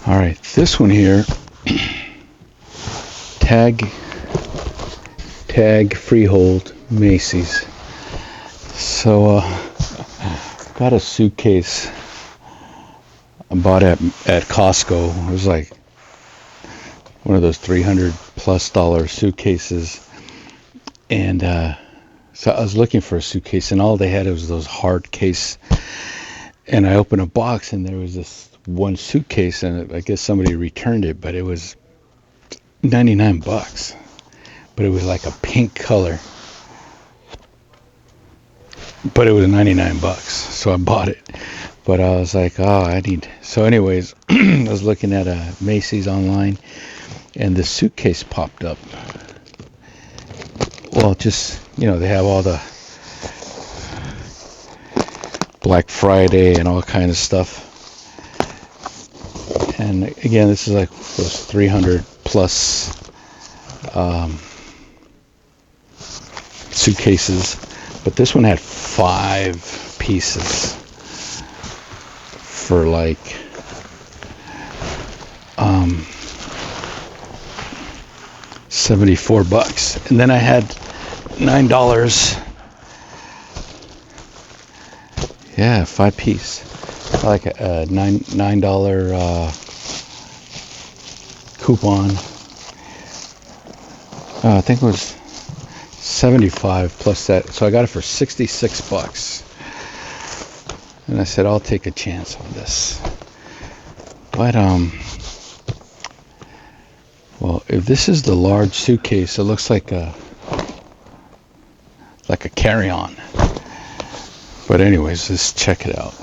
All right, this one here, tag Freehold, Macy's. So got a suitcase I bought at Costco. It was like one of those $300+ suitcases, and so I was looking for a suitcase, and all they had was those hard case. And I opened a box, and there was this one suitcase, and I guess somebody returned it, but it was $99. But it was like a pink color. But it was $99, so I bought it. But I was like, so anyways, I was looking at a Macy's online, and the suitcase popped up. Well, just, they have all the Black Friday and all kind of stuff. And again, this is like those 300+ suitcases, but this one had 5 pieces for like $74, and then I had $9. Yeah, 5 piece, like a $9 coupon. I think it was 75 plus that, so I got it for $66. And I said, I'll take a chance on this. But well, if this is the large suitcase, it looks like a carry-on. But anyways, let's check it out.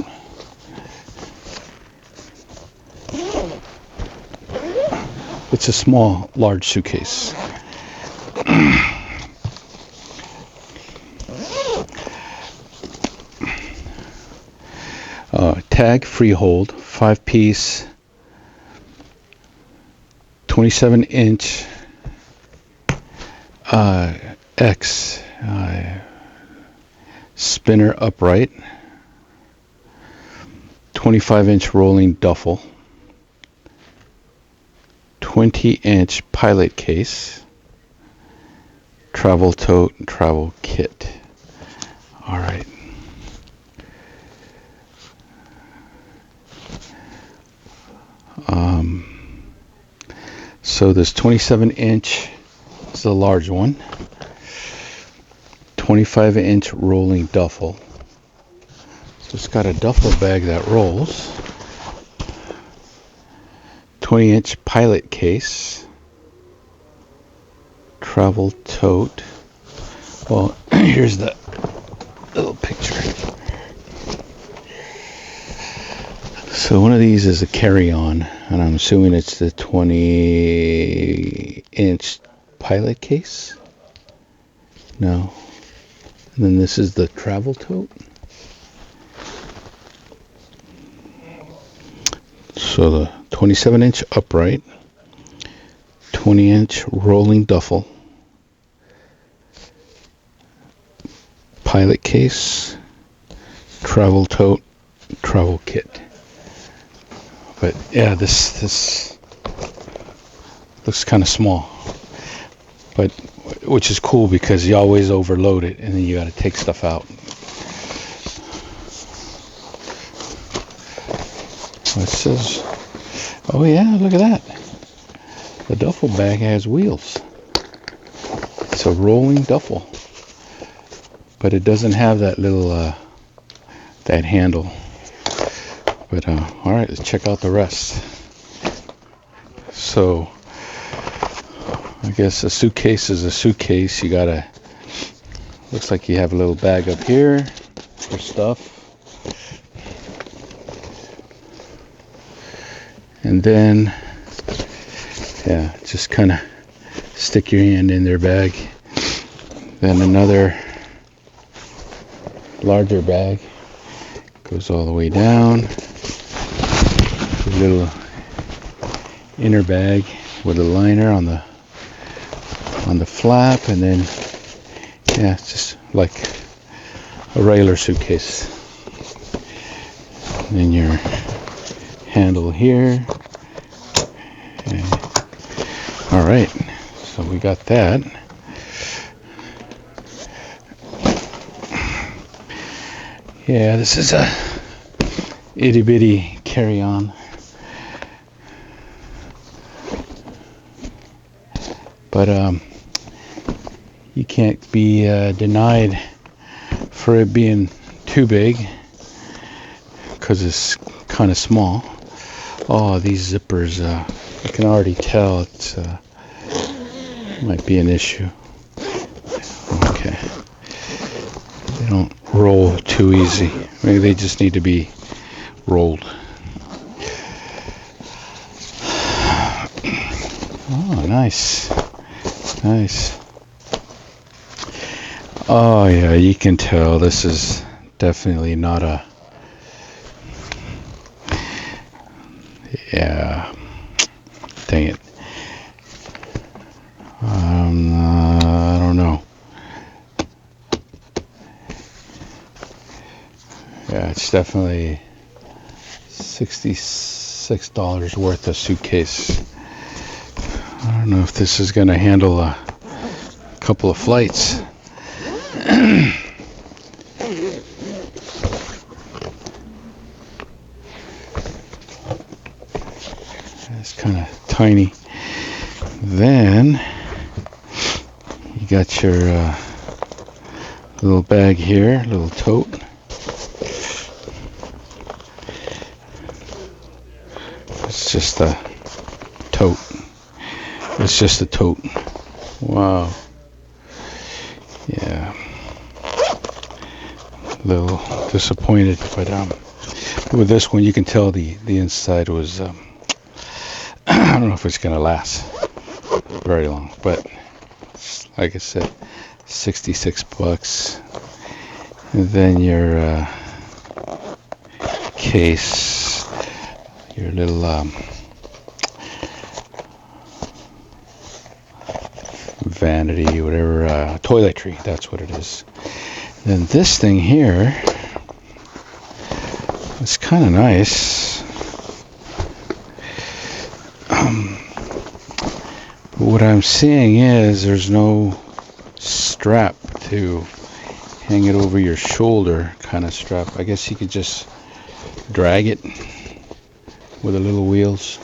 It's a small, large suitcase. Tag Freehold, 5-piece, 27-inch X spinner upright, 25-inch rolling duffel, 20-inch pilot case, travel tote, and travel kit. All right. So this 27-inch is the large one, 25-inch rolling duffel. So it's got a duffel bag that rolls, 20-inch pilot case, travel tote. Well, here's the little picture. So one of these is a carry-on, and I'm assuming it's the 20-inch pilot case. No. And then this is the travel tote. So the 27-inch upright, 20-inch rolling duffel, pilot case, travel tote, travel kit. But yeah, this looks kind of small, but which is cool because you always overload it and then you got to take stuff out. It says, oh yeah, look at that. The duffel bag has wheels. It's a rolling duffel, but it doesn't have that little that handle. But all right, let's check out the rest. So I guess a suitcase is a suitcase. You gotta, looks like you have a little bag up here for stuff. And then, yeah, just kind of stick your hand in their bag. Then another larger bag goes all the way down. A little inner bag with a liner on the flap, and then yeah, it's just like a regular suitcase. And then your handle here, All right, so we got that. Yeah, this is a itty bitty carry-on. But you can't be denied for it being too big, because it's kind of small. Oh, these zippers, I can already tell it's might be an issue. Okay, they don't roll too easy. Maybe they just need to be rolled. Oh, nice. Nice. Oh yeah, you can tell this is definitely not a... Yeah. Dang it. I don't know. Yeah, it's definitely $66 worth of suitcase. I don't know if this is going to handle a couple of flights. It's kind of tiny. Then you got your little bag here, little tote. It's just a tote. It's just a tote. Wow. Yeah. A little disappointed, but with this one you can tell the inside was I don't know if it's gonna last very long, but like I said, $66. And then your case, your little vanity, whatever, toiletry, that's what it is. Then this thing here is kind of nice. What I'm seeing is there's no strap to hang it over your shoulder kind of strap. I guess you could just drag it with the little wheels.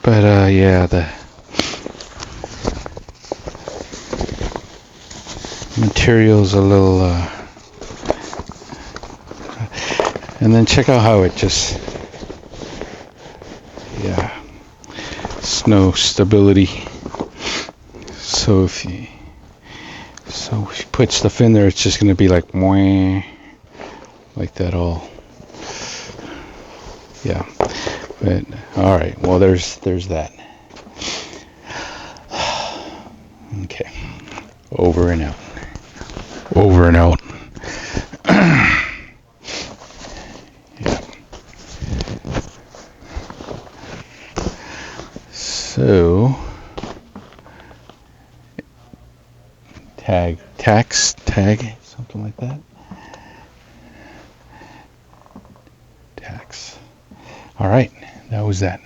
But yeah, the material's a little and then check out how it just, yeah, it's no stability. So if you put stuff in there, it's just going to be like that all. Yeah. But all right. Well, there's that. Okay. Over and out. Over and out. Yeah. So tag, something like that. Tax. All right, that was that.